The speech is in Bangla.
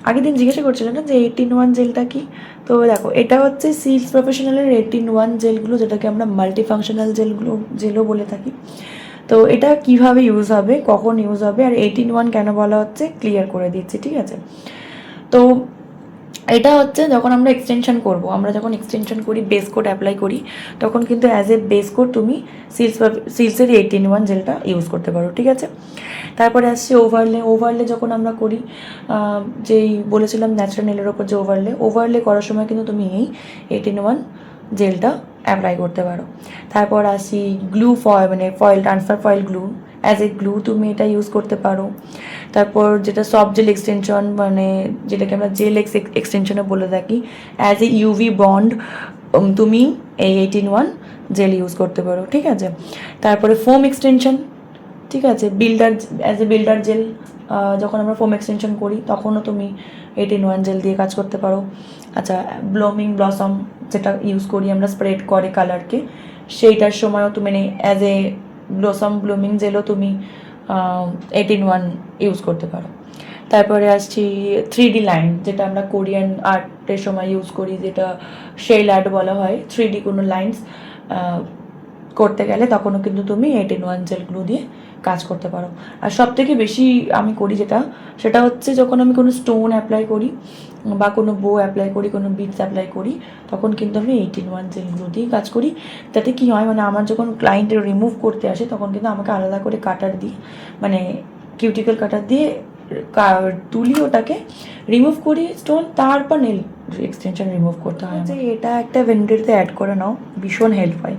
আগের দিন জিজ্ঞাসা করছিলেন না যে 18-1 জেলটা কি। তো দেখো, এটা হচ্ছে সিল্ক প্রফেশনালের 18-1 জেলগুলো, যেটাকে আমরা মাল্টি ফাংশনাল জেলও বলে থাকি। তো এটা কিভাবে ইউজ হবে, কখন ইউজ হবে, আর 18-1 কেন বলা হচ্ছে ক্লিয়ার করে দিচ্ছি, ঠিক আছে। তো এটা হচ্ছে যখন আমরা এক্সটেনশন করব, আমরা যখন এক্সটেনশন করি, বেস কোট অ্যাপ্লাই করি, তখন কিন্তু অ্যাজ এ বেস কোট তুমি সিল্কসের 18-1 জেলটা ইউজ করতে পারো, ঠিক আছে। তারপরে আসছে ওভারলে যখন আমরা করি, যেই বলেছিলাম ন্যাচারাল ওপর যে ওভারলে করার সময় কিন্তু তুমি এই 18-1 জেলটা অ্যাপ্লাই করতে পারো। তারপর আসি glue foil transfer foil glue, as a glue তুমি এটা ইউজ করতে পারো। তারপর যেটা সফট জেল এক্সটেনশন, যেটাকে আমরা জেল এক্সটেনশনে বলে থাকি, অ্যাজ এ ইউভি বন্ড তুমি এই 18-1 জেল ইউজ করতে পারো, ঠিক আছে। তারপরে ফোম এক্সটেনশন, ঠিক আছে, অ্যাজ এ বিল্ডার জেল যখন আমরা ফোম এক্সটেনশন করি তখনও তুমি 18-1 জেল দিয়ে কাজ করতে পারো। আচ্ছা, ব্লসম যেটা ইউজ করি আমরা স্প্রেড করে কালারকে, সেইটার সময়ও তুমি অ্যাজ এ ব্লুমিং জেলও তুমি 18-1 ইউজ করতে পারো। তারপরে আসছি 3D লাইন, যেটা আমরা কোরিয়ান আর্টের সময় ইউজ করি, যেটা শেল আর্ট বলা হয়। 3D কোনো লাইন্স করতে গেলে তখনও কিন্তু তুমি 18-1 জেলগুলো দিয়ে কাজ করতে পারো। আর সব থেকে বেশি আমি করি সেটা হচ্ছে যখন আমি কোনো স্টোন অ্যাপ্লাই করি বা কোনো বো অ্যাপ্লাই করি, কোনো বিটস অ্যাপ্লাই করি, তখন কিন্তু আমি 18-1 জেলগুলো দিয়েই কাজ করি। তাতে কি হয়, আমার যখন ক্লায়েন্টের রিমুভ করতে আসে তখন কিন্তু আমাকে আলাদা করে কাটার দিই, কিউটিক্যাল কাটার দিয়ে তুলি, ওটাকে রিমুভ করি স্টোন, তারপর নেল এক্সটেনশন রিমুভ করতে হয়। যে এটা একটা ভেন্ডারিতে অ্যাড করে নাও, ভীষণ হেল্প হয়।